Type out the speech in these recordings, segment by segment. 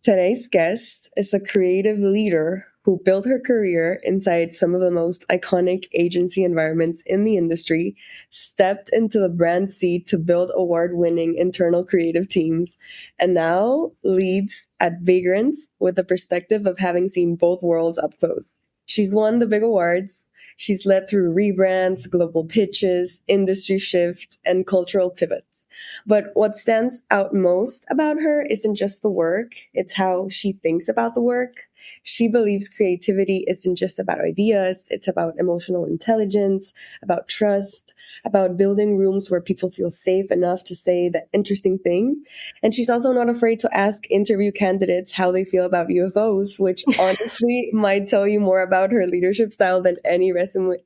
Today's guest is a creative leader who built her career inside some of the most iconic agency environments in the industry, stepped into the brand seat to build award winning internal creative teams, and now leads at Vagrants with the perspective of having seen both worlds up close. She's won the big awards. She's led through rebrands, global pitches, industry shifts, and cultural pivots. But what stands out most about her isn't just the work, it's how she thinks about the work. She believes creativity isn't just about ideas, it's about emotional intelligence, about trust, about building rooms where people feel safe enough to say the interesting thing. And she's also not afraid to ask interview candidates how they feel about UFOs, which honestly might tell you more about her leadership style than any resume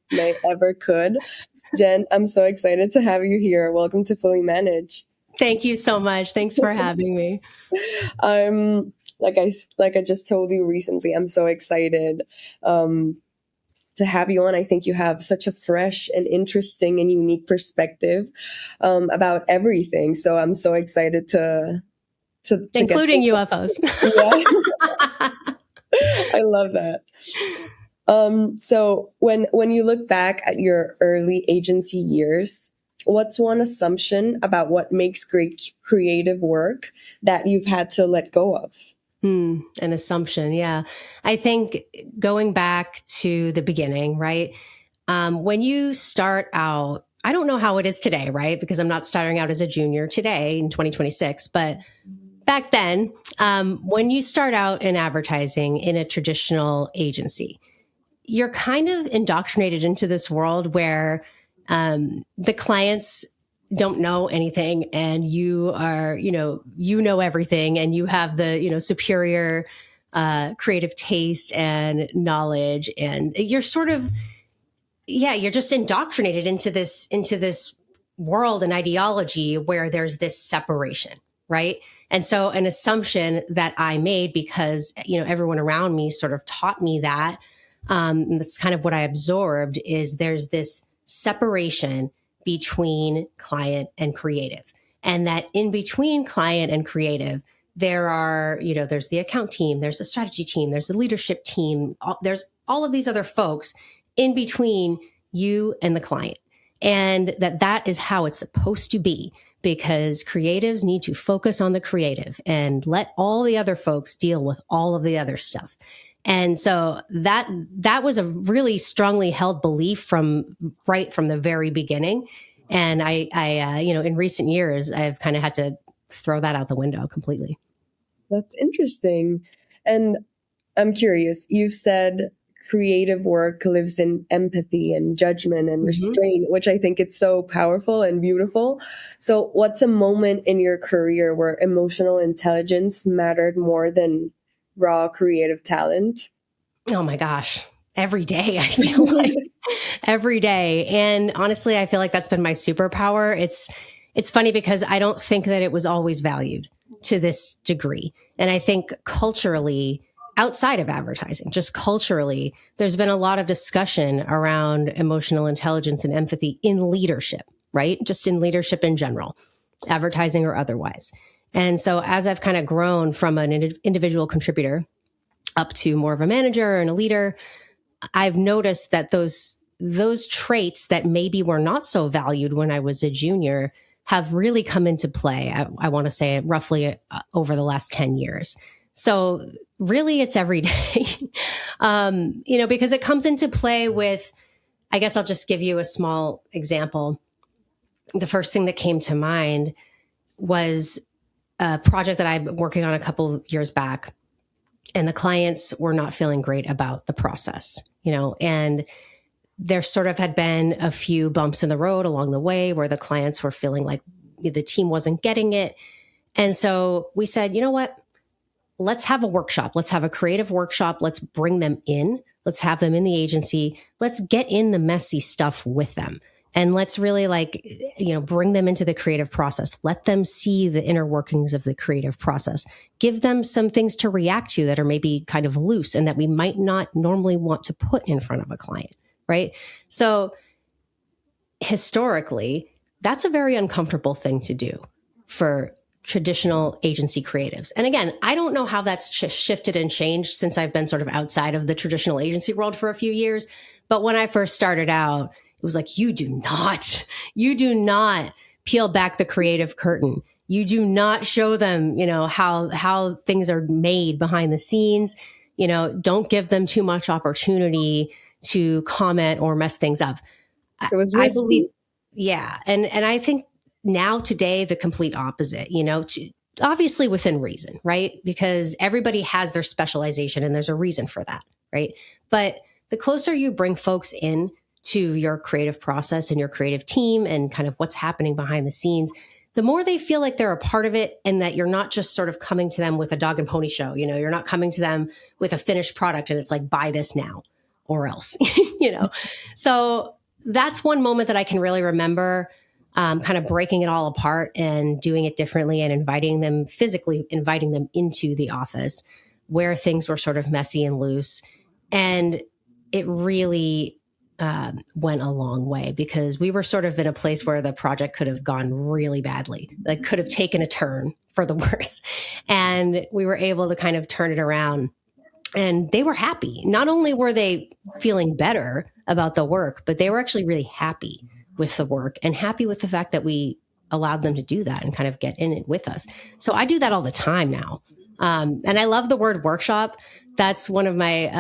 ever could. Jen, I'm so excited to have you here. Welcome to Fully Managed. Thank you so much. Thanks for having me. Like I just told you recently, I'm so excited to have you on. I think you have such a fresh and interesting and unique perspective about everything. So I'm so excited to including UFOs. Yeah. I love that. So when you look back at your early agency years, what's one assumption about what makes great creative work that you've had to let go of? An assumption. Yeah. I think going back to the beginning, right? When you start out, I don't know how it is today, right? Because I'm not starting out as a junior today in 2026, but back then, when you start out in advertising in a traditional agency, you're kind of indoctrinated into this world where the clients don't know anything and you are, you know everything and you have the, superior creative taste and knowledge. And you're sort of, you're just indoctrinated into this world and ideology where there's this separation, right? And so an assumption that I made because, everyone around me sort of taught me that, that's kind of what I absorbed is there's this separation between client and creative. And that in between client and creative, there are, there's the account team, there's the strategy team, there's the leadership team, there's all of these other folks in between you and the client. And that is how it's supposed to be because creatives need to focus on the creative and let all the other folks deal with all of the other stuff. And so that was a really strongly held belief from the very beginning. And I in recent years, I've kind of had to throw that out the window completely. That's interesting. And I'm curious, you've said creative work lives in empathy and judgment and restraint, which I think it's so powerful and beautiful. So what's a moment in your career where emotional intelligence mattered more than raw creative talent? Oh my gosh. Every day, I feel like every day. And honestly, I feel like that's been my superpower. It's funny because I don't think that it was always valued to this degree. And I think culturally, outside of advertising, just culturally, there's been a lot of discussion around emotional intelligence and empathy in leadership, right? Just in leadership in general, advertising or otherwise. And so as I've kind of grown from an individual contributor up to more of a manager and a leader, I've noticed that those traits that maybe were not so valued when I was a junior have really come into play. I want to say roughly over the last 10 years. So really it's every day, because it comes into play with, I guess I'll just give you a small example. The first thing that came to mind was a project that I've been working on a couple of years back. And the clients were not feeling great about the process, and there sort of had been a few bumps in the road along the way where the clients were feeling like the team wasn't getting it. And so we said, you know what? Let's have a workshop. Let's have a creative workshop. Let's bring them in. Let's have them in the agency. Let's get in the messy stuff with them. And let's really bring them into the creative process. Let them see the inner workings of the creative process. Give them some things to react to that are maybe kind of loose and that we might not normally want to put in front of a client, right? So historically, that's a very uncomfortable thing to do for traditional agency creatives. And again, I don't know how that's shifted and changed since I've been sort of outside of the traditional agency world for a few years. But when I first started out, it was like, you do not peel back the creative curtain. You do not show them, how things are made behind the scenes. Don't give them too much opportunity to comment or mess things up. It was I believe, risky. yeah. And I think now today, the complete opposite, obviously within reason, right? Because everybody has their specialization and there's a reason for that, right? But the closer you bring folks in to your creative process and your creative team and kind of what's happening behind the scenes, the more they feel like they're a part of it and that you're not just sort of coming to them with a dog and pony show. You're not coming to them with a finished product and it's like, buy this now or else, So that's one moment that I can really remember, kind of breaking it all apart and doing it differently and inviting them into the office where things were sort of messy and loose. And it really went a long way because we were sort of in a place where the project could have gone really badly, like could have taken a turn for the worse. And we were able to kind of turn it around. And they were happy. Not only were they feeling better about the work, but they were actually really happy with the work and happy with the fact that we allowed them to do that and kind of get in it with us. So I do that all the time now. And I love the word workshop. That's one of my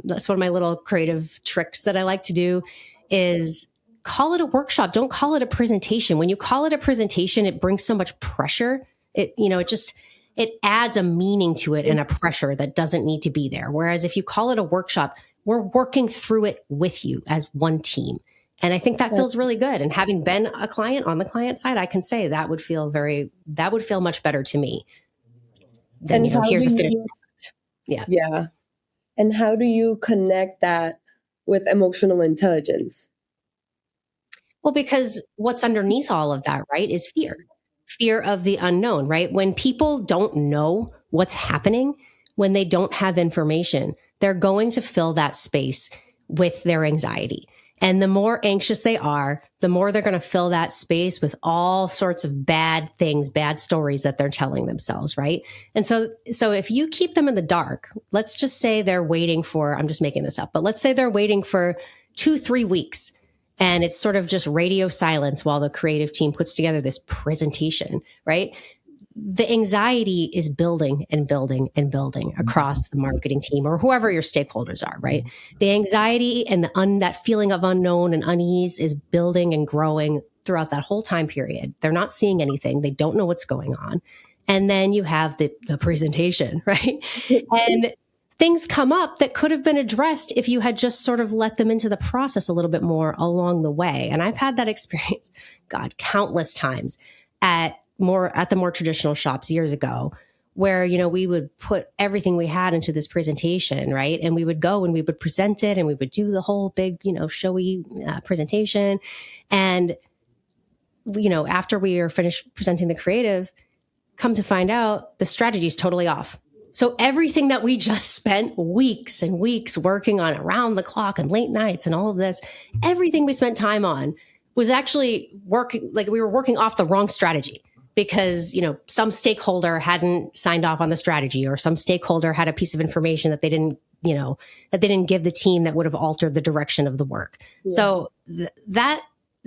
little creative tricks that I like to do is call it a workshop. Don't call it a presentation. When you call it a presentation, it brings so much pressure. It adds a meaning to it and a pressure that doesn't need to be there. Whereas if you call it a workshop, we're working through it with you as one team. And I think that feels really good. And having been a client on the client side, I can say that would feel much better to me than, And how here's do a finished you, product. Yeah. yeah. And how do you connect that with emotional intelligence? Well, because what's underneath all of that, right, is fear of the unknown, right? When people don't know what's happening, when they don't have information, they're going to fill that space with their anxiety. And the more anxious they are, the more they're going to fill that space with all sorts of bad things, bad stories that they're telling themselves, right? And so if you keep them in the dark, let's just say they're waiting for, I'm just making this up, but let's say they're waiting for 2-3 weeks and it's sort of just radio silence while the creative team puts together this presentation, right? The anxiety is building and building and building across the marketing team or whoever your stakeholders are, right? The anxiety and that feeling of unknown and unease is building and growing throughout that whole time period. They're not seeing anything. They don't know what's going on. And then you have the presentation, right? And things come up that could have been addressed if you had just sort of let them into the process a little bit more along the way. And I've had that experience, God, countless times at the more traditional shops years ago where, we would put everything we had into this presentation, right? And we would go and we would present it and we would do the whole big, showy presentation. And, after we were finished presenting the creative, come to find out the strategy is totally off. So everything that we just spent weeks and weeks working on around the clock and late nights and all of this, everything we spent time on was actually working, like we were working off the wrong strategy because, some stakeholder hadn't signed off on the strategy or some stakeholder had a piece of information that they didn't, give the team that would have altered the direction of the work. Yeah. So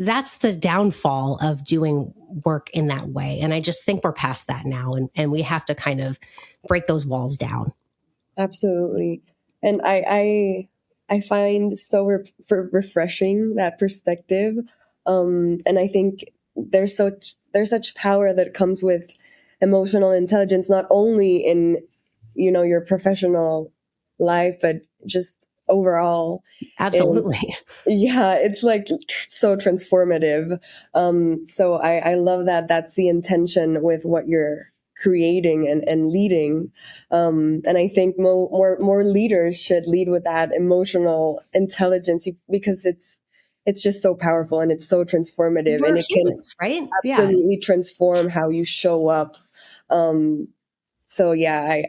that's the downfall of doing work in that way. And I just think we're past that now. And we have to kind of break those walls down. Absolutely. And I find so refreshing that perspective. And I think there's such power that comes with emotional intelligence, not only in, your professional life, but just overall. Absolutely. And yeah, it's like so transformative. So I love that that's the intention with what you're creating and leading. And I think more leaders should lead with that emotional intelligence because it's just so powerful and it's so transformative. We're and it humans, can right? absolutely transform how you show up. So yeah,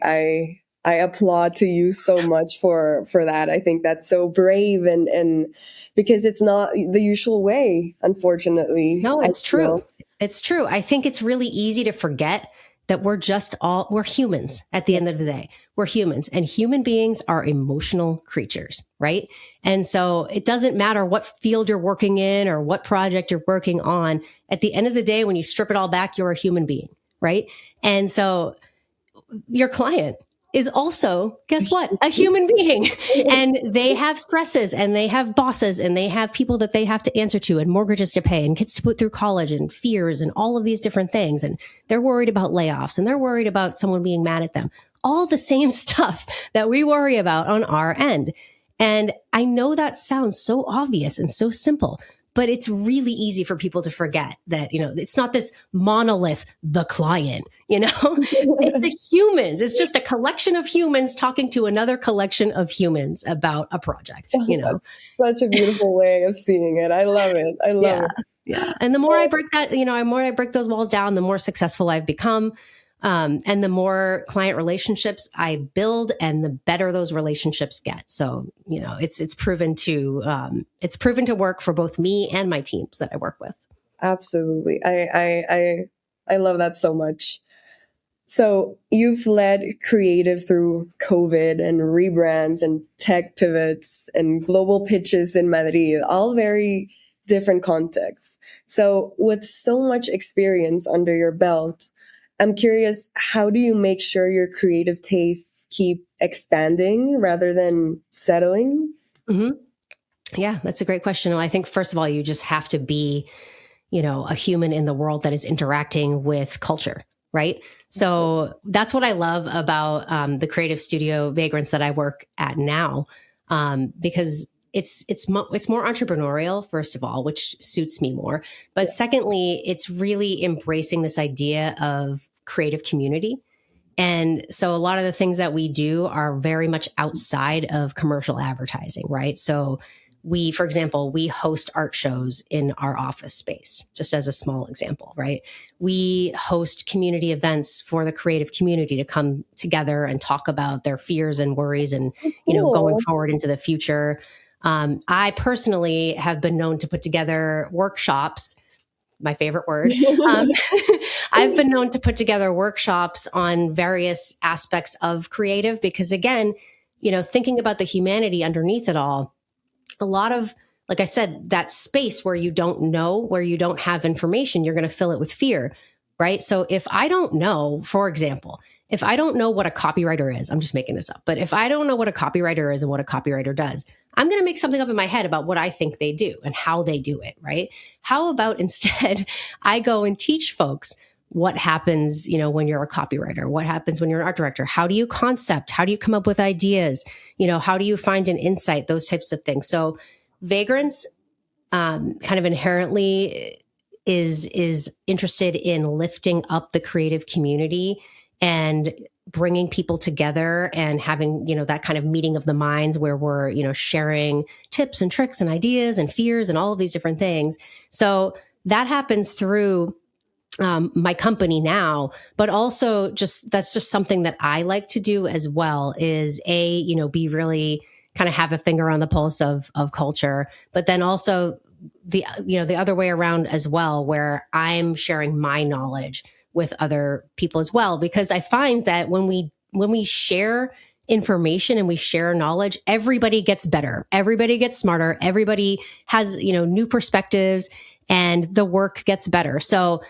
I applaud to you so much for that. I think that's so brave and because it's not the usual way, unfortunately. No, it's true. It's true. I think it's really easy to forget that we're humans at the end of the day. We're humans, and human beings are emotional creatures, right? And so it doesn't matter what field you're working in or what project you're working on. At the end of the day, when you strip it all back, you're a human being, right? And so your client is also, guess what? A human being. And they have stresses and they have bosses and they have people that they have to answer to and mortgages to pay and kids to put through college and fears and all of these different things. And they're worried about layoffs and they're worried about someone being mad at them. All the same stuff that we worry about on our end. And I know that sounds so obvious and so simple, but it's really easy for people to forget that, it's not this monolith, the client, it's the humans. It's just a collection of humans talking to another collection of humans about a project, That's such a beautiful way of seeing it. I love it. I love it. Yeah. And the more I break that, the more I break those walls down, the more successful I've become. And the more client relationships I build and the better those relationships get. So, it's proven to work for both me and my teams that I work with. Absolutely. I love that so much. So you've led creative through COVID and rebrands and tech pivots and global pitches in Madrid, all very different contexts. So with so much experience under your belt, I'm curious, how do you make sure your creative tastes keep expanding rather than settling? Mm-hmm. Yeah, that's a great question. Well, I think, first of all, you just have to be, a human in the world that is interacting with culture, right? So that's what I love about the creative studio Vagrants that I work at now, because it's more entrepreneurial, first of all, which suits me more. But secondly, it's really embracing this idea of creative community. And so a lot of the things that we do are very much outside of commercial advertising, right? So for example, we host art shows in our office space, just as a small example, right? We host community events for the creative community to come together and talk about their fears and worries and, going forward into the future. I personally have been known to put together workshops, my favorite word. I've been known to put together workshops on various aspects of creative because, again, thinking about the humanity underneath it all, a lot of, like I said, that space where you don't know, where you don't have information, you're going to fill it with fear, right? So if I don't know, for example, if I don't know what a copywriter is, I'm just making this up, but if I don't know what a copywriter is and what a copywriter does, I'm going to make something up in my head about what I think they do and how they do it, right? How about instead I go and teach folks what happens, when you're a copywriter, what happens when you're an art director, how do you concept, how do you come up with ideas, how do you find an insight, those types of things. So Vagrants kind of inherently is interested in lifting up the creative community and bringing people together and having, that kind of meeting of the minds where we're, sharing tips and tricks and ideas and fears and all of these different things. So that happens through my company now, but also that's just something that I like to do as well is be really kind of have a finger on the pulse of culture, but then also the other way around as well, where I'm sharing my knowledge with other people as well, because I find that when we share information and we share knowledge, everybody gets better, everybody gets smarter, everybody has, new perspectives and the work gets better. So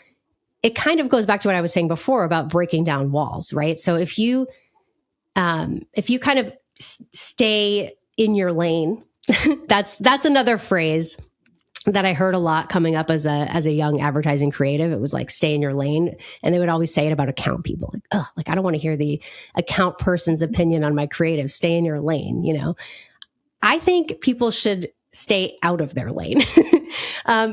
it kind of goes back to what I was saying before about breaking down walls, right? So if you kind of stay in your lane, that's another phrase that I heard a lot coming up as a young advertising creative. It was like, stay in your lane. And they would always say it about account people. Like, I don't want to hear the account person's opinion on my creative. Stay in your lane. I think people should stay out of their lane.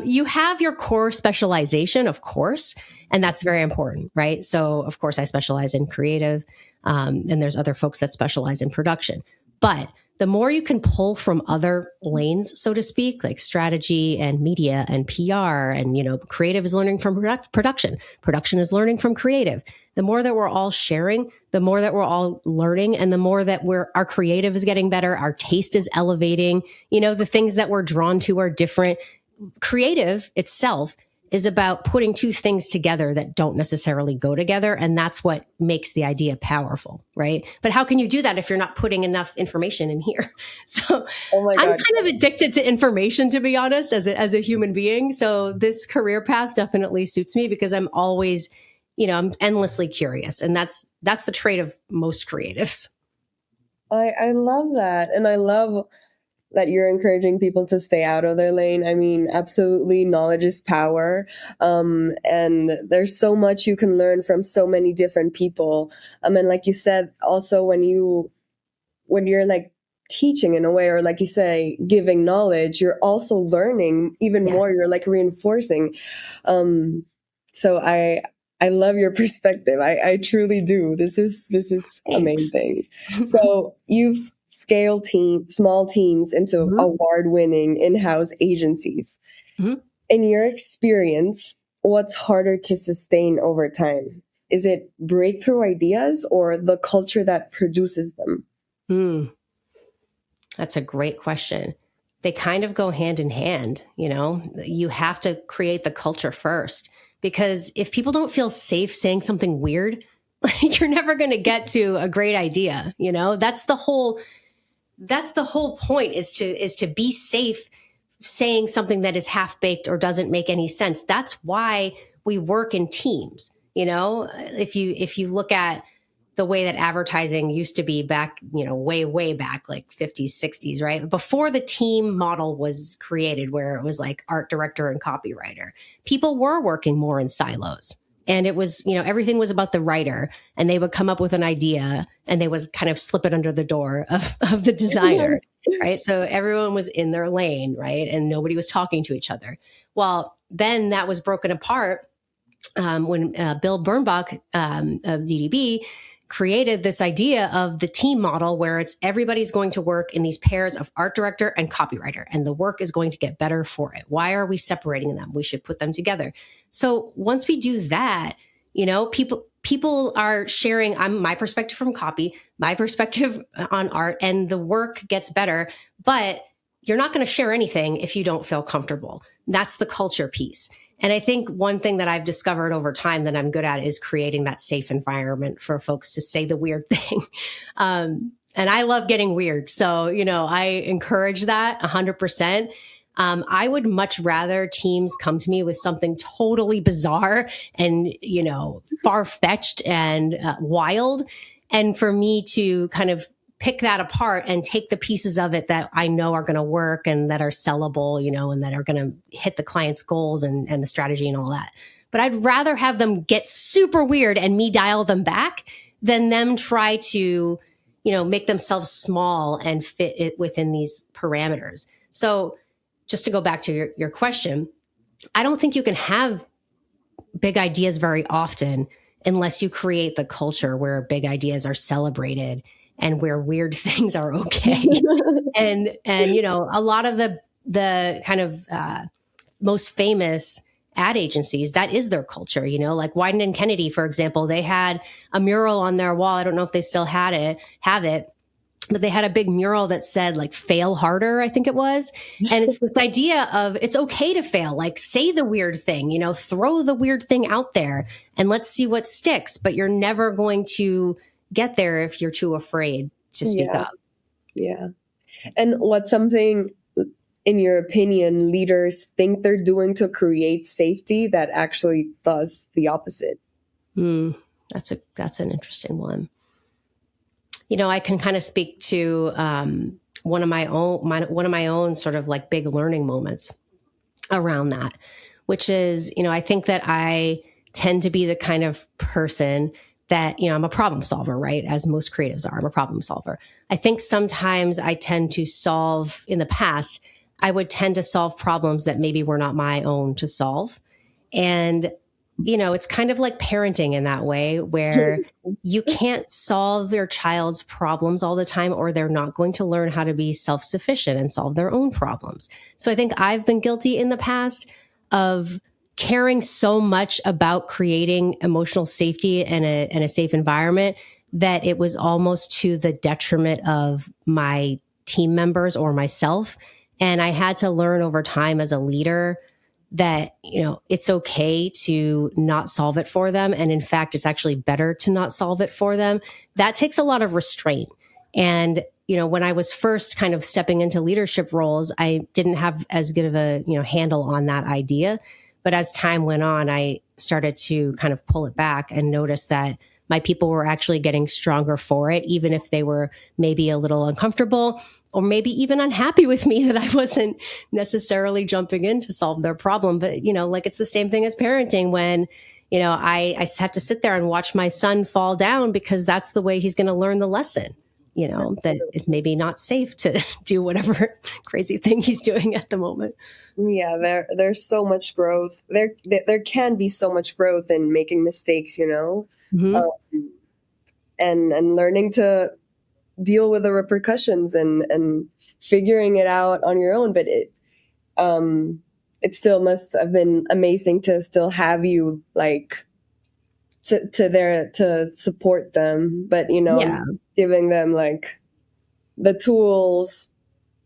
You have your core specialization, of course, and that's very important, right? So of course I specialize in creative, and there's other folks that specialize in production, but the more you can pull from other lanes, so to speak, like strategy and media and PR and, creative is learning from production. Production is learning from creative. The more that we're all sharing, the more that we're all learning, and the more that our creative is getting better, our taste is elevating, the things that we're drawn to are different. Creative itself is about putting two things together that don't necessarily go together. And that's what makes the idea powerful, right? But how can you do that if you're not putting enough information in here? So Oh my I'm God. kind of addicted to information, to be honest, as a human being. So this career path definitely suits me because I'm always, I'm endlessly curious. And that's the trait of most creatives. I love that. And I love that you're encouraging people to stay out of their lane. I mean, absolutely, knowledge is power. And there's so much you can learn from so many different people. And like you said, also when you're like teaching in a way, or like you say, giving knowledge, you're also learning even Yes. more. You're like reinforcing. So I love your perspective. I truly do. This is Thanks. amazing. So you've scaled small teams into Mhm. award-winning in-house agencies. Mhm. In your experience, what's harder to sustain over time? Is it breakthrough ideas or the culture that produces them? Mm, that's a great question. They kind of go hand in hand. You have to create the culture first, because if people don't feel safe saying something weird, like, you're never going to get to a great idea. That's the whole point, is to be safe saying something that is half baked or doesn't make any sense. That's why we work in teams. If you look at the way that advertising used to be back, way back, like 50s, 60s, right? Before the team model was created, where it was like art director and copywriter, people were working more in silos. And it was, everything was about the writer, and they would come up with an idea and they would kind of slip it under the door of the designer, right? So everyone was in their lane, right? And nobody was talking to each other. Well, then that was broken apart when Bill Bernbach of DDB created this idea of the team model, where it's everybody's going to work in these pairs of art director and copywriter, and the work is going to get better for it. Why are we separating them? We should put them together. So once we do that, people are sharing my perspective from copy, my perspective on art, and the work gets better. But you're not going to share anything if you don't feel comfortable. That's the culture piece. And I think one thing that I've discovered over time that I'm good at is creating that safe environment for folks to say the weird thing. And I love getting weird. So, I encourage that 100%. I would much rather teams come to me with something totally bizarre and, far-fetched and wild. And for me to kind of pick that apart and take the pieces of it that I know are going to work and that are sellable, and that are going to hit the client's goals and the strategy and all that. But I'd rather have them get super weird and me dial them back than them try to, make themselves small and fit it within these parameters. So just to go back to your question, I don't think you can have big ideas very often unless you create the culture where big ideas are celebrated and where weird things are okay. and a lot of the kind of most famous ad agencies, that is their culture. Like Wyden and Kennedy, for example, they had a mural on their wall. I don't know if they still have it, but they had a big mural that said like fail harder, I think it was. And it's this idea of it's okay to fail, like say the weird thing, throw the weird thing out there and let's see what sticks. But you're never going to get there if you're too afraid to speak Yeah. up. Yeah. And what's something, in your opinion, leaders think they're doing to create safety that actually does the opposite? That's an interesting one. I can kind of speak to one of my own sort of like big learning moments around that, which is, I think that I tend to be the kind of person that, I'm a problem solver, right? As most creatives are, I'm a problem solver. I think sometimes I tend to solve, in the past, I would tend to solve problems that maybe were not my own to solve. And, it's kind of like parenting in that way, where you can't solve your child's problems all the time, or they're not going to learn how to be self-sufficient and solve their own problems. So I think I've been guilty in the past of caring so much about creating emotional safety and a safe environment that it was almost to the detriment of my team members or myself. And I had to learn over time as a leader that, it's okay to not solve it for them. And in fact, it's actually better to not solve it for them. That takes a lot of restraint. And, when I was first kind of stepping into leadership roles, I didn't have as good of a, handle on that idea. But as time went on, I started to kind of pull it back and notice that my people were actually getting stronger for it, even if they were maybe a little uncomfortable or maybe even unhappy with me that I wasn't necessarily jumping in to solve their problem. But, like it's the same thing as parenting when, I have to sit there and watch my son fall down because that's the way he's going to learn the lesson, that it's maybe not safe to do whatever crazy thing he's doing at the moment. Yeah, there's so much growth. There can be so much growth in making mistakes, Mm-hmm. And learning to deal with the repercussions and figuring it out on your own. But it still must have been amazing to still have you like to support them, but Yeah. giving them like the tools.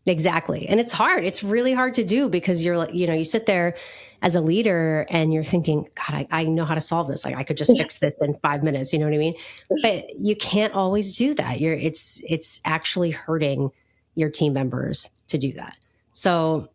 Exactly. And it's hard. It's really hard to do because you're like, you sit there as a leader and you're thinking, God, I know how to solve this. Like I could just fix this in 5 minutes. You know what I mean? But you can't always do that. It's actually hurting your team members to do that. So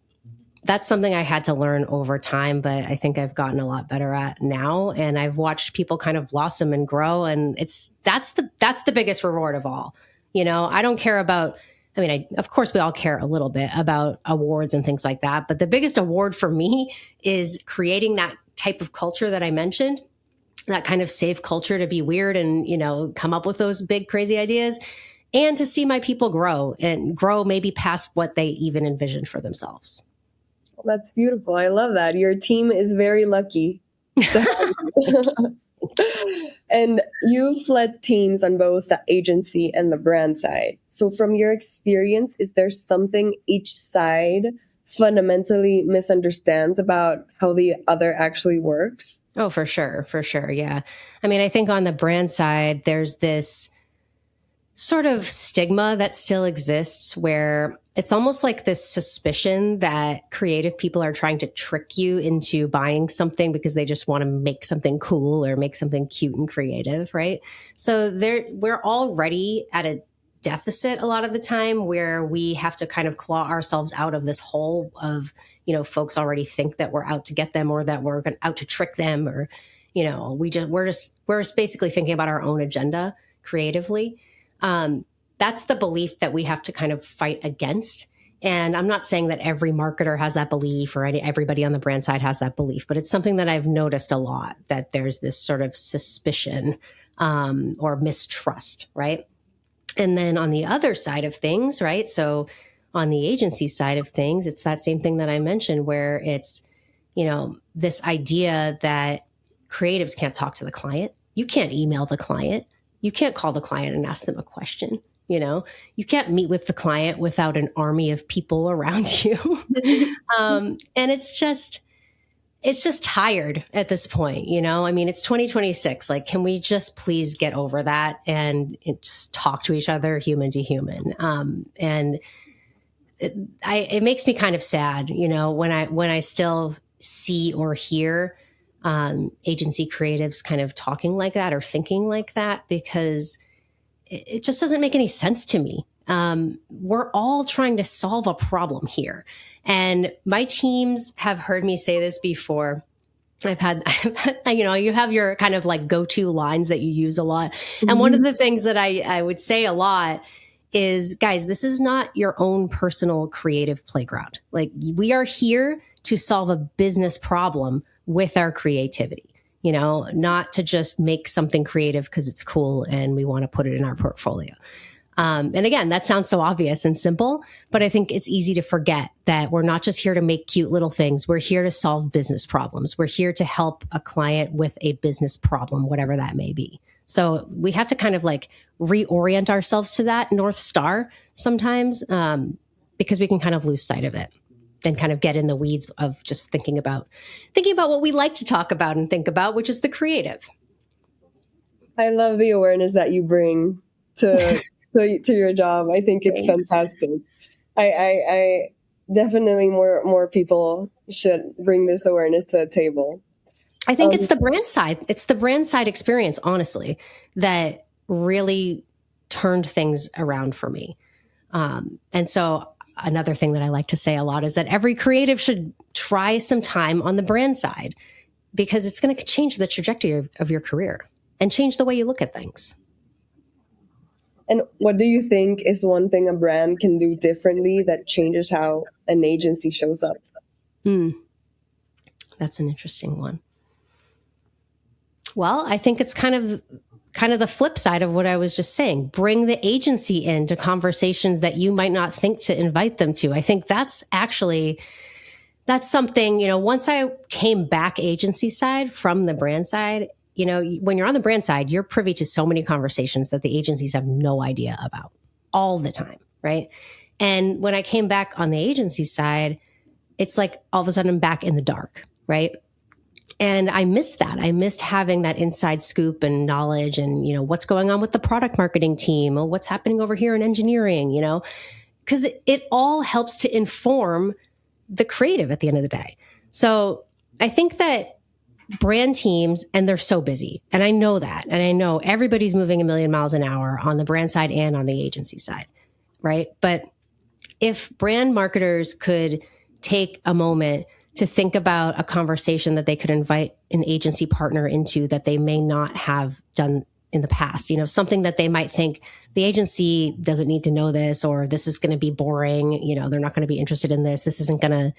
that's something I had to learn over time, but I think I've gotten a lot better at now. And I've watched people kind of blossom and grow. And that's the biggest reward of all. I don't care about, of course we all care a little bit about awards and things like that. But the biggest award for me is creating that type of culture that I mentioned, that kind of safe culture to be weird and, come up with those big, crazy ideas and to see my people grow maybe past what they even envisioned for themselves. That's beautiful. I love that. Your team is very lucky to have you. And you've led teams on both the agency and the brand side. So from your experience, is there something each side fundamentally misunderstands about how the other actually works? Oh, for sure. For sure. Yeah. I think on the brand side, there's this sort of stigma that still exists where it's almost like this suspicion that creative people are trying to trick you into buying something because they just want to make something cool or make something cute and creative, right? So we're already at a deficit a lot of the time where we have to kind of claw ourselves out of this hole of, folks already think that we're out to get them or that we're out to trick them or, we're just basically thinking about our own agenda creatively. That's the belief that we have to kind of fight against. And I'm not saying that every marketer has that belief or everybody on the brand side has that belief, but it's something that I've noticed a lot, that there's this sort of suspicion or mistrust, right? And then on the other side of things, right? So on the agency side of things, it's that same thing that I mentioned where it's, this idea that creatives can't talk to the client. You can't email the client. You can't call the client and ask them a question. You can't meet with the client without an army of people around you. And it's just tired at this point. It's 2026. Like, can we just please get over that and just talk to each other human to human? And it makes me kind of sad, when I still see or hear agency creatives kind of talking like that or thinking like that, because it just doesn't make any sense to me. We're all trying to solve a problem here. And my teams have heard me say this before. I've had, you have your kind of like go-to lines that you use a lot. And one of the things that I would say a lot is, guys, this is not your own personal creative playground. Like, we are here to solve a business problem with our creativity, not to just make something creative because it's cool and we want to put it in our portfolio. And again, that sounds so obvious and simple, but I think it's easy to forget that we're not just here to make cute little things. We're here to solve business problems. We're here to help a client with a business problem, whatever that may be. So we have to kind of like reorient ourselves to that North Star sometimes, because we can kind of lose sight of it and kind of get in the weeds of just thinking about what we like to talk about and think about, which is the creative. I love the awareness that you bring to your job. I think it's Thanks. fantastic. I Definitely more people should bring this awareness to the table. I think it's Um, the brand side. It's the brand side experience, honestly, that really turned things around for me. And so another thing that I like to say a lot is that every creative should try some time on the brand side because it's going to change the trajectory of your career and change the way you look at things. and what do you think is one thing a brand can do differently that changes how an agency shows up? Mm, that's an interesting one. Well, I think it's kind of the flip side of what I was just saying. Bring the agency into conversations that you might not think to invite them to. I think that's something, once I came back agency side from the brand side, when you're on the brand side, you're privy to so many conversations that the agencies have no idea about all the time, right? And when I came back on the agency side, it's like all of a sudden I'm back in the dark, right? And I missed that. I missed having that inside scoop and knowledge and, what's going on with the product marketing team or what's happening over here in engineering, because it all helps to inform the creative at the end of the day. So I think that brand teams, and they're so busy, and I know that, and I know everybody's moving a million miles an hour on the brand side and on the agency side, right? But if brand marketers could take a moment to think about a conversation that they could invite an agency partner into that they may not have done in the past, something that they might think the agency doesn't need to know this, or this is going to be boring. They're not going to be interested in this. This isn't going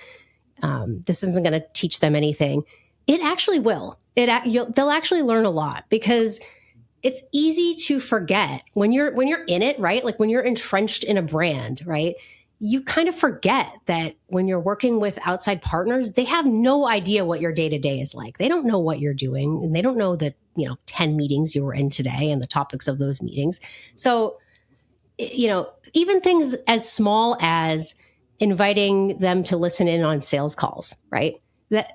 to teach them anything. It actually will. They'll actually learn a lot because it's easy to forget when you're in it, right? Like when you're entrenched in a brand, right? You kind of forget that when you're working with outside partners, they have no idea what your day to day is like. They don't know what you're doing, and they don't know the 10 meetings you were in today and the topics of those meetings. So, even things as small as inviting them to listen in on sales calls, right?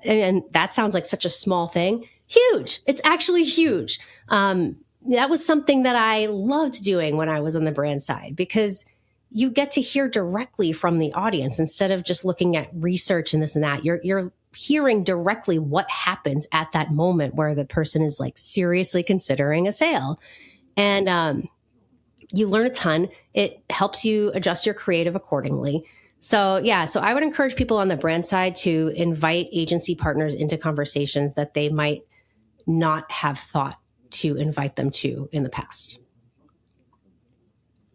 And that sounds like such a small thing. Huge. It's actually huge. That was something that I loved doing when I was on the brand side because you get to hear directly from the audience instead of just looking at research and this and that. You're hearing directly what happens at that moment where the person is like seriously considering a sale. And you learn a ton. It helps you adjust your creative accordingly. So I would encourage people on the brand side to invite agency partners into conversations that they might not have thought to invite them to in the past.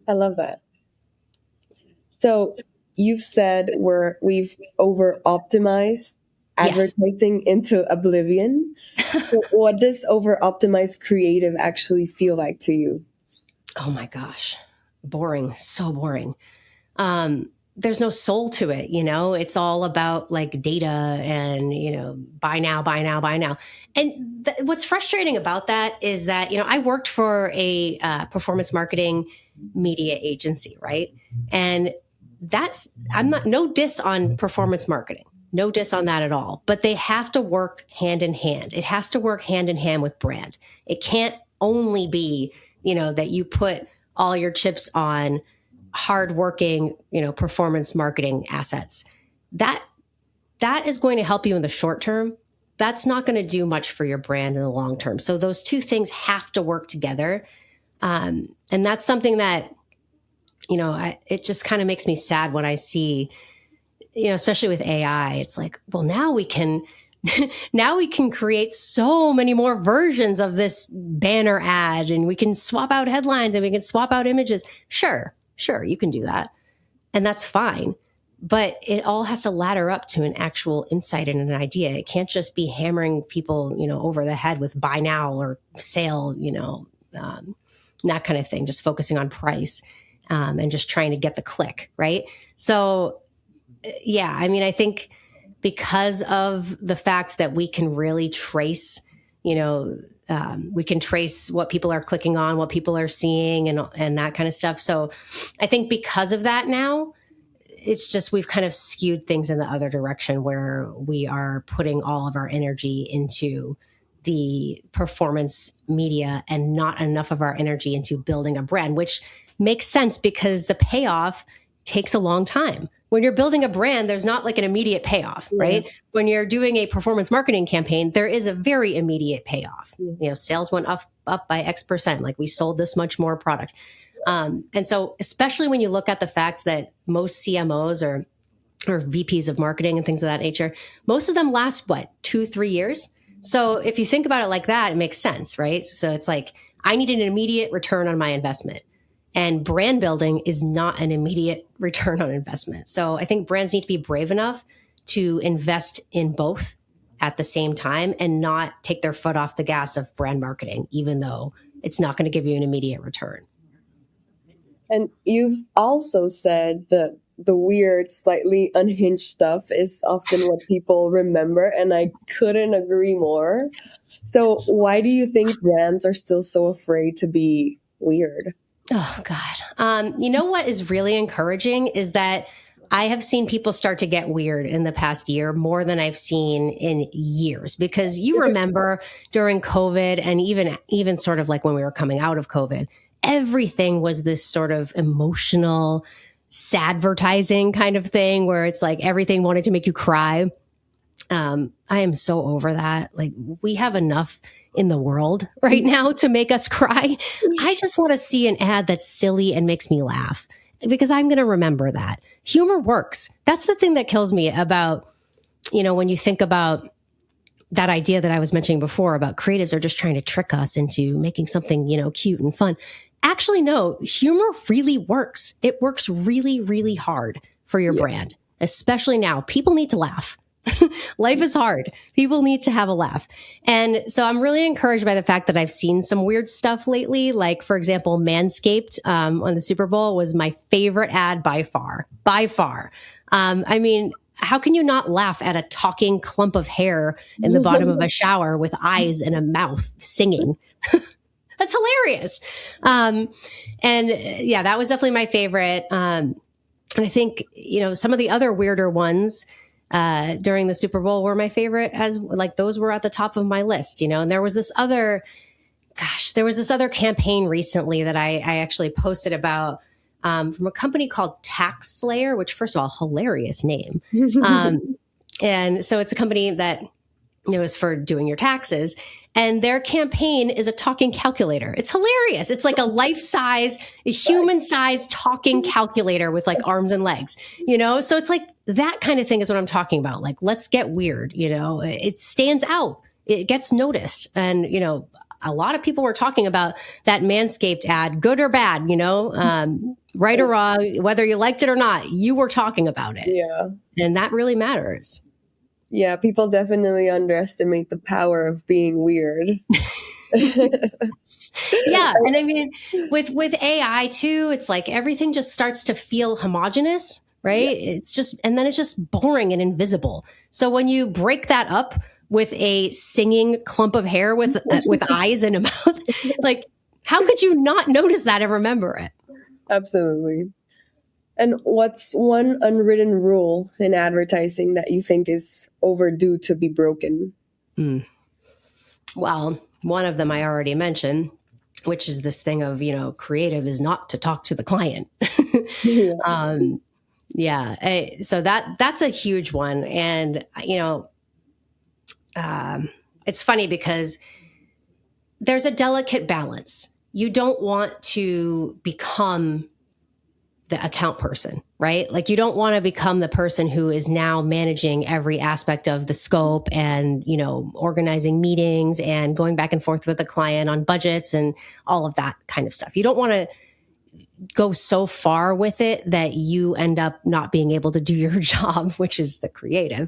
I love that. So you've said we've over optimized Yes. advertising into oblivion. So what does over optimized creative actually feel like to you? Oh my gosh. Boring. So boring. There's no soul to it, it's all about like data and, buy now, buy now, buy now. And what's frustrating about that is that, I worked for a performance marketing media agency, right? And I'm not, no diss on performance marketing, no diss on that at all, but they have to work hand in hand. It has to work hand in hand with brand. It can't only be, that you put all your chips on hardworking, performance marketing assets. That is going to help you in the short term. That's not going to do much for your brand in the long term. So those two things have to work together. And that's something that, it just kind of makes me sad when I see, especially with AI, it's like, well, now we can create so many more versions of this banner ad and we can swap out headlines and we can swap out images. Sure, you can do that. And that's fine. But it all has to ladder up to an actual insight and an idea. It can't just be hammering people, over the head with buy now or sale, that kind of thing, just focusing on price and just trying to get the click, right? So, I think because of the fact that we can really trace, we can trace what people are clicking on, what people are seeing and that kind of stuff. So I think because of that now, it's just we've kind of skewed things in the other direction where we are putting all of our energy into the performance media and not enough of our energy into building a brand, which makes sense because the payoff takes a long time. When you're building a brand, there's not like an immediate payoff, right? When you're doing a performance marketing campaign, there is a very immediate payoff. Sales went up by X%. Like we sold this much more product. And so especially when you look at the fact that most CMOs or VPs of marketing and things of that nature, most of them last 2-3 years. So if you think about it like that, it makes sense, right? So it's like, I need an immediate return on my investment. And brand building is not an immediate return on investment. So I think brands need to be brave enough to invest in both at the same time and not take their foot off the gas of brand marketing, even though it's not going to give you an immediate return. And you've also said that the weird, slightly unhinged stuff is often what people remember, and I couldn't agree more. So why do you think brands are still so afraid to be weird? Oh, God. You know what is really encouraging is that I have seen people start to get weird in the past year more than I've seen in years, because you remember during COVID and even sort of like when we were coming out of COVID, everything was this sort of emotional, sadvertising kind of thing where it's like everything wanted to make you cry. I am so over that. Like we have enough in the world right now to make us cry. I just want to see an ad that's silly and makes me laugh because I'm going to remember that. Humor works. That's the thing that kills me about, when you think about that idea that I was mentioning before about creatives are just trying to trick us into making something, cute and fun. Actually, no, humor really works. It works really, really hard for your brand, especially now. People need to laugh. Life is hard. People need to have a laugh. And so I'm really encouraged by the fact that I've seen some weird stuff lately. Like, for example, Manscaped on the Super Bowl was my favorite ad by far. By far. I mean, how can you not laugh at a talking clump of hair in the bottom of a shower with eyes and a mouth singing? That's hilarious. And yeah, that was definitely my favorite. And I think, some of the other weirder ones during the Super Bowl were my favorite, as like those were at the top of my list, and there was this other campaign recently that I actually posted about from a company called Tax Slayer, which first of all, hilarious name. And so it's a company that is for doing your taxes. And their campaign is a talking calculator. It's hilarious. It's like a human-size talking calculator with like arms and legs, So it's like that kind of thing is what I'm talking about. Like, let's get weird, It stands out. It gets noticed. And, a lot of people were talking about that Manscaped ad, good or bad, right or wrong, whether you liked it or not, you were talking about it. Yeah. And that really matters. Yeah, people definitely underestimate the power of being weird. Yeah. And I mean, with AI too, it's like everything just starts to feel homogenous, right? Yeah. And then it's just boring and invisible. So when you break that up with a singing clump of hair with eyes and a mouth, like how could you not notice that and remember it? Absolutely. And what's one unwritten rule in advertising that you think is overdue to be broken? Well, one of them I already mentioned, which is this thing of, creative is not to talk to the client. So that's a huge one. And, it's funny because there's a delicate balance. You don't want to become the account person, right? Like you don't want to become the person who is now managing every aspect of the scope and, organizing meetings and going back and forth with the client on budgets and all of that kind of stuff. You don't want to go so far with it that you end up not being able to do your job, which is the creative.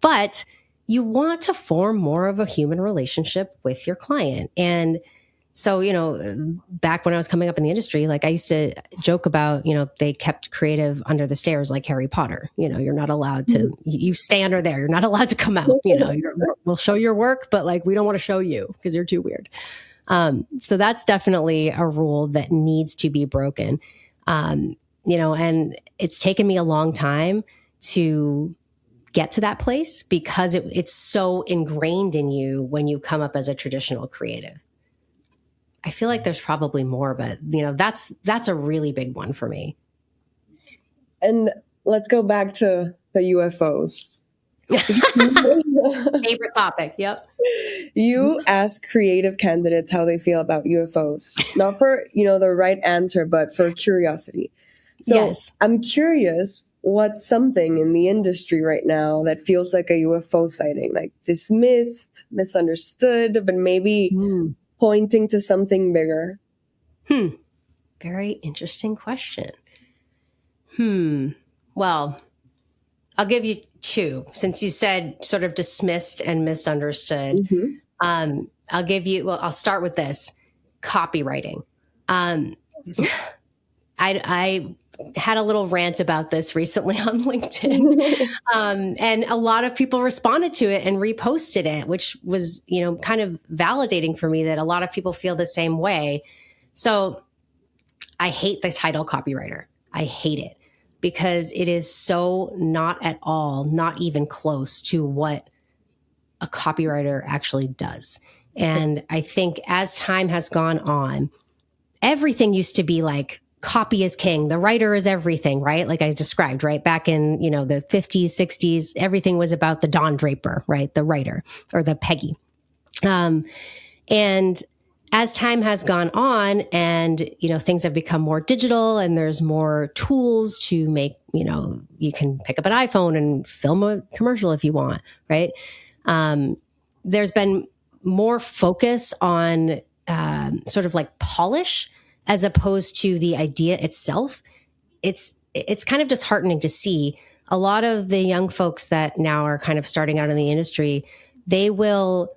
But you want to form more of a human relationship with your client. And so, back when I was coming up in the industry, like I used to joke about, they kept creative under the stairs like Harry Potter. You're not allowed to, you stay under there. You're not allowed to come out, we'll show your work, but like, we don't want to show you because you're too weird. So that's definitely a rule that needs to be broken. And it's taken me a long time to get to that place because it's so ingrained in you when you come up as a traditional creative. I feel like there's probably more, but that's a really big one for me. And let's go back to the UFOs. Favorite topic. Yep. You ask creative candidates how they feel about UFOs, not for, the right answer, but for curiosity. So Yes. I'm curious, what's something in the industry right now that feels like a UFO sighting, like dismissed, misunderstood, but maybe Hmm. pointing to something bigger? Very interesting question. Well, I'll give you two, since you said sort of dismissed and misunderstood. Hmm. I'll start with this copywriting. Um, I had a little rant about this recently on LinkedIn. And a lot of people responded to it and reposted it, which was, kind of validating for me that a lot of people feel the same way. So I hate the title copywriter. I hate it because it is so not at all, not even close to what a copywriter actually does. And I think as time has gone on, everything used to be like copy is king. The writer is everything, right? Like I described, right? Back in, the 50s, 60s, everything was about the Don Draper, right? The writer or the Peggy. And as time has gone on and, things have become more digital and there's more tools to make, you can pick up an iPhone and film a commercial if you want, right? There's been more focus on sort of like polish as opposed to the idea itself. It's kind of disheartening to see a lot of the young folks that now are kind of starting out in the industry. They will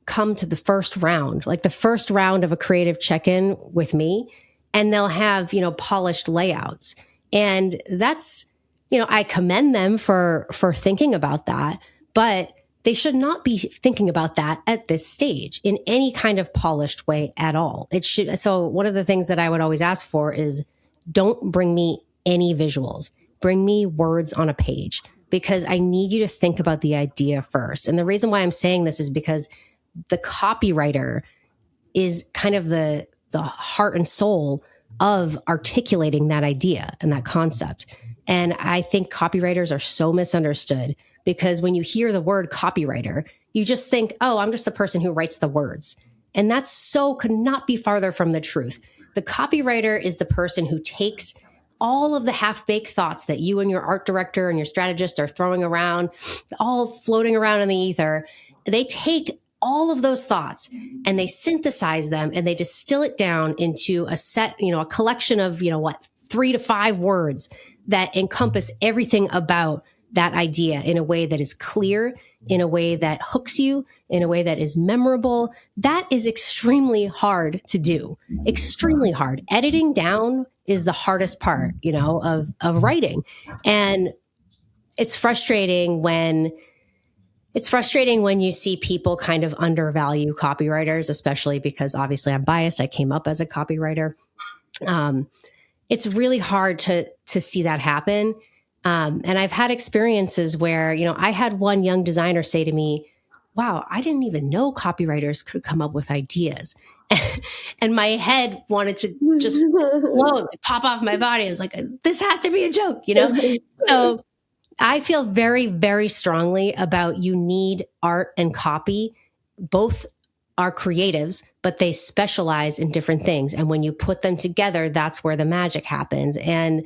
come to the first round, like the first round of a creative check-in with me, and they'll have, polished layouts. And that's, I commend them for thinking about that, but they should not be thinking about that at this stage in any kind of polished way at all. It should. So one of the things that I would always ask for is don't bring me any visuals. Bring me words on a page because I need you to think about the idea first. And the reason why I'm saying this is because the copywriter is kind of the heart and soul of articulating that idea and that concept. And I think copywriters are so misunderstood because when you hear the word copywriter, you just think, oh, I'm just the person who writes the words. And could not be farther from the truth. The copywriter is the person who takes all of the half-baked thoughts that you and your art director and your strategist are throwing around, all floating around in the ether. They take all of those thoughts and they synthesize them and they distill it down into a set, a collection of, 3 to 5 words that encompass everything about that idea in a way that is clear, in a way that hooks you, in a way that is memorable. That is extremely hard to do. Extremely hard. Editing down is the hardest part, of writing. And it's frustrating when you see people kind of undervalue copywriters, especially because obviously I'm biased. I came up as a copywriter. It's really hard to see that happen. And I've had experiences where, I had one young designer say to me, wow, I didn't even know copywriters could come up with ideas. And my head wanted to just explode, pop off my body. I was like, this has to be a joke, So I feel very, very strongly about you need art and copy. Both are creatives, but they specialize in different things. And when you put them together, that's where the magic happens. And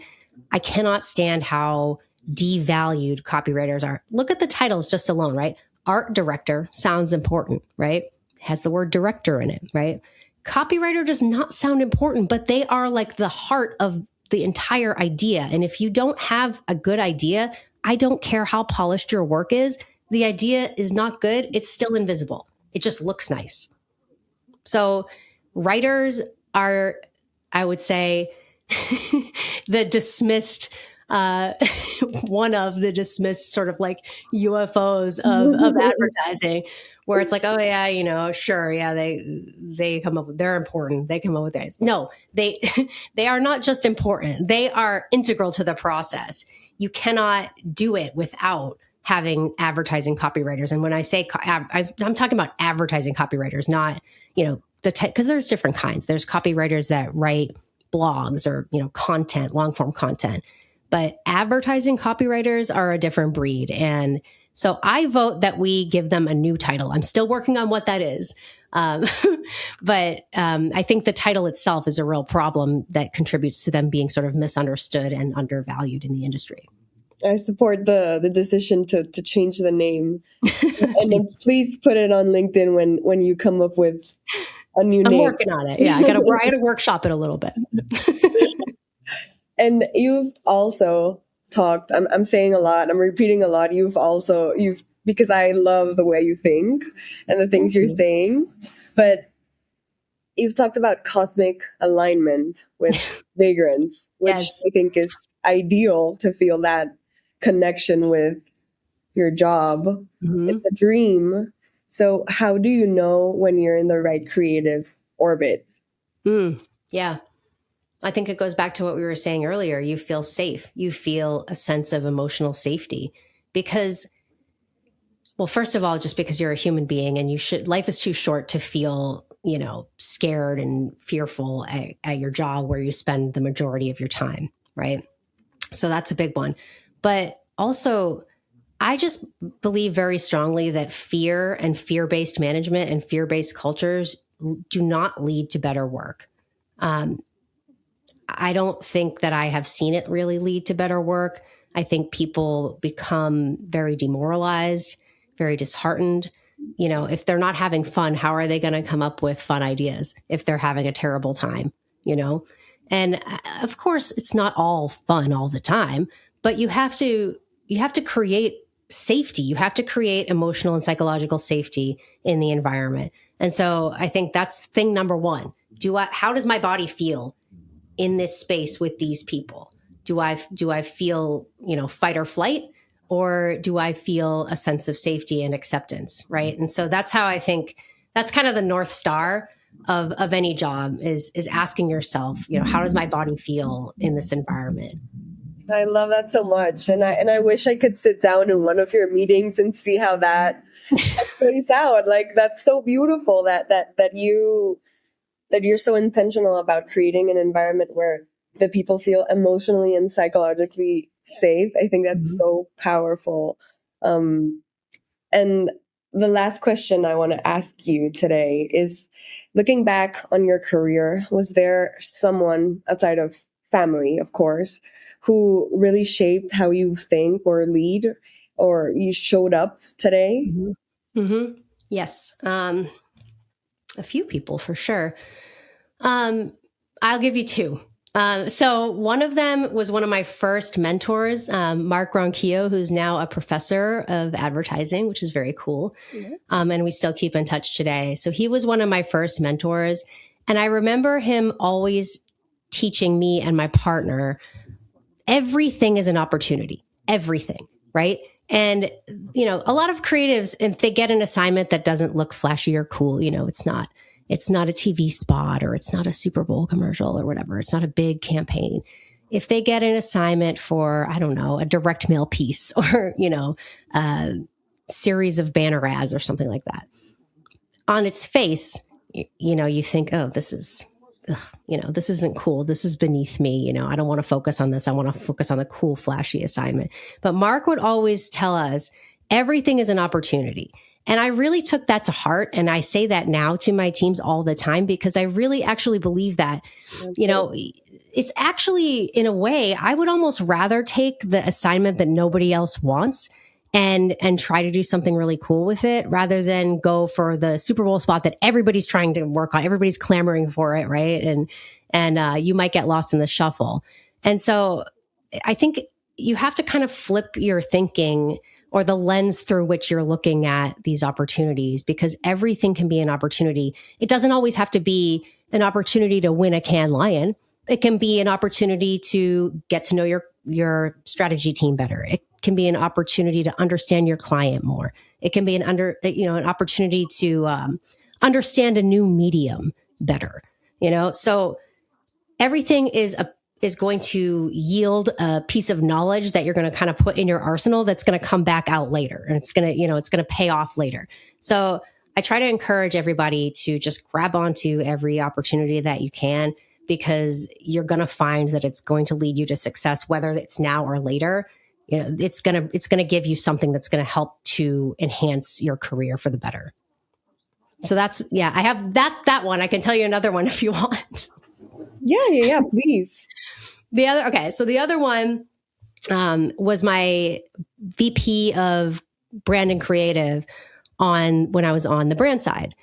I cannot stand how devalued copywriters are. Look at the titles just alone, right? Art director sounds important, right? Has the word director in it, right? Copywriter does not sound important, but they are like the heart of the entire idea. And if you don't have a good idea, I don't care how polished your work is. The idea is not good. It's still invisible. It just looks nice. So writers are, I would say, the dismissed, one of the dismissed sort of like UFOs of advertising, where it's like, oh yeah, sure, yeah, they come up with, they're important. They come up with things. No, they they are not just important. They are integral to the process. You cannot do it without having advertising copywriters. And when I say, I'm talking about advertising copywriters, not, because there's different kinds. There's copywriters that write blogs or, content, long form content. But advertising copywriters are a different breed. And so I vote that we give them a new title. I'm still working on what that is. Um, but I think the title itself is a real problem that contributes to them being sort of misunderstood and undervalued in the industry. I support the decision to change the name. And then please put it on LinkedIn when you come up with a new I'm name. working on it. Yeah, I got to workshop it a little bit. And you've also talked, I'm saying a lot, I'm repeating a lot. You've because I love the way you think and the things you're saying, but you've talked about cosmic alignment with Vagrants, which Yes. I think is ideal to feel that connection with your job. Mm-hmm. It's a dream. So how do you know when you're in the right creative orbit? Yeah. I think it goes back to what we were saying earlier. You feel safe. You feel a sense of emotional safety because, well, first of all, just because you're a human being and life is too short to feel, scared and fearful at your job where you spend the majority of your time. Right. So that's a big one. But also, I just believe very strongly that fear and fear-based management and fear-based cultures do not lead to better work. I don't think that I have seen it really lead to better work. I think people become very demoralized, very disheartened. If they're not having fun, how are they going to come up with fun ideas if they're having a terrible time, And of course, it's not all fun all the time, but you have to create safety. You have to create emotional and psychological safety in the environment. And so I think that's thing number one. How does my body feel in this space with these people? Do I feel, fight or flight, or do I feel a sense of safety and acceptance? Right. And so that's how I think that's kind of the North Star of any job is asking yourself, how does my body feel in this environment? I love that so much. And I wish I could sit down in one of your meetings and see how that plays out. Like that's so beautiful that you're so intentional about creating an environment where the people feel emotionally and psychologically safe. I think that's so powerful. And the last question I want to ask you today is, looking back on your career, was there someone outside of family, of course, who really shaped how you think or lead or you showed up today? Yes. A few people for sure. I'll give you two. So one of them was one of my first mentors, Mark Ronquillo, who's now a professor of advertising, which is very cool. And we still keep in touch today. So he was one of my first mentors. And I remember him always teaching me and my partner, everything is an opportunity, everything, right? And, a lot of creatives, if they get an assignment that doesn't look flashy or cool, it's not a TV spot or it's not a Super Bowl commercial or whatever. It's not a big campaign. If they get an assignment for, I don't know, a direct mail piece or, a series of banner ads or something like that, on its face, you think, oh, this isn't cool. This is beneath me. I don't want to focus on this. I want to focus on the cool, flashy assignment. But Mark would always tell us everything is an opportunity. And I really took that to heart. And I say that now to my teams all the time because I really actually believe that, it's actually, in a way, I would almost rather take the assignment that nobody else wants and try to do something really cool with it rather than go for the Super Bowl spot that everybody's trying to work on. Everybody's clamoring for it. Right. And you might get lost in the shuffle. And so I think you have to kind of flip your thinking or the lens through which you're looking at these opportunities, because everything can be an opportunity. It doesn't always have to be an opportunity to win a Cannes Lion. It can be an opportunity to get to know your strategy team better. It can be an opportunity to understand your client more. It can be an opportunity to understand a new medium better. So everything is going to yield a piece of knowledge that you're going to kind of put in your arsenal that's going to come back out later, and it's going to pay off later. So I try to encourage everybody to just grab onto every opportunity that you can, because you're going to find that it's going to lead you to success, whether it's now or later. You know, it's going to give you something that's going to help to enhance your career for the better. So that's, yeah, I have that one. I can tell you another one if you want. Yeah, please. So the other one was my VP of brand and creative when I was on the brand side.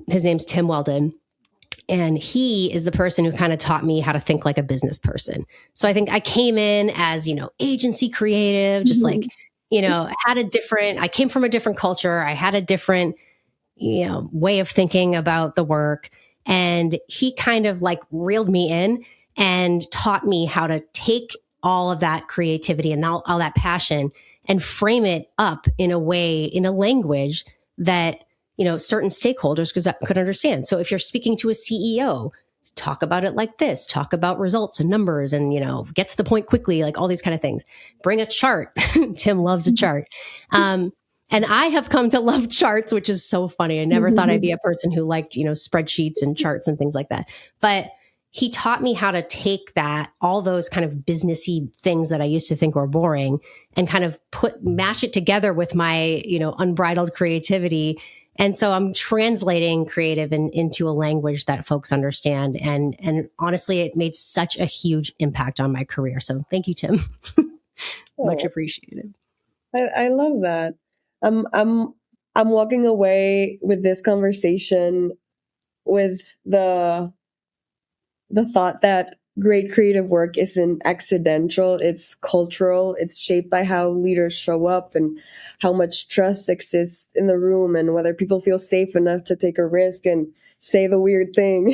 His name's Tim Weldon. And he is the person who kind of taught me how to think like a business person. So I think I came in as, agency creative, just like, I came from a different culture. I had a different, way of thinking about the work. And he kind of like reeled me in and taught me how to take all of that creativity and all that passion and frame it up in a way, in a language that, certain stakeholders could understand. So if you're speaking to a CEO, talk about it like this, talk about results and numbers and, get to the point quickly, like all these kind of things. Bring a chart. Tim loves a chart. And I have come to love charts, which is so funny. I never thought I'd be a person who liked, spreadsheets and charts and things like that. But he taught me how to take all those kind of businessy things that I used to think were boring and kind of mash it together with my, unbridled creativity. And so I'm translating creative into a language that folks understand. And honestly, it made such a huge impact on my career. So thank you, Tim. Much appreciated. I love that. I'm walking away with this conversation with the thought that great creative work isn't accidental, it's cultural, it's shaped by how leaders show up and how much trust exists in the room and whether people feel safe enough to take a risk and say the weird thing.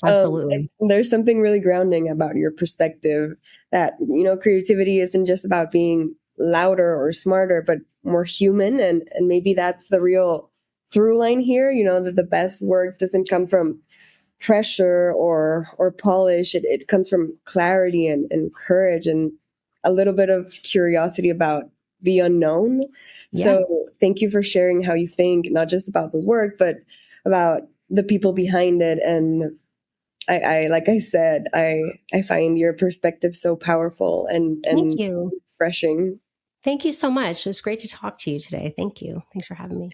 Absolutely. There's something really grounding about your perspective that, creativity isn't just about being louder or smarter, but more human. And maybe that's the real through line here, that the best work doesn't come from pressure or polish. It comes from clarity and courage and a little bit of curiosity about the unknown. Yeah. So thank you for sharing how you think, not just about the work, but about the people behind it. And I like I said, I find your perspective so powerful and thank you. Refreshing. Thank you so much. It was great to talk to you today. Thank you. Thanks for having me.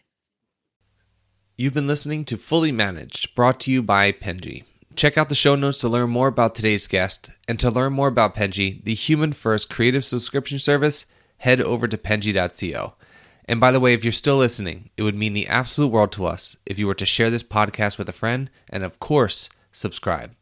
You've been listening to Fully Managed, brought to you by Penji. Check out the show notes to learn more about today's guest. And to learn more about Penji, the human-first creative subscription service, head over to penji.co. And by the way, if you're still listening, it would mean the absolute world to us if you were to share this podcast with a friend and, of course, subscribe.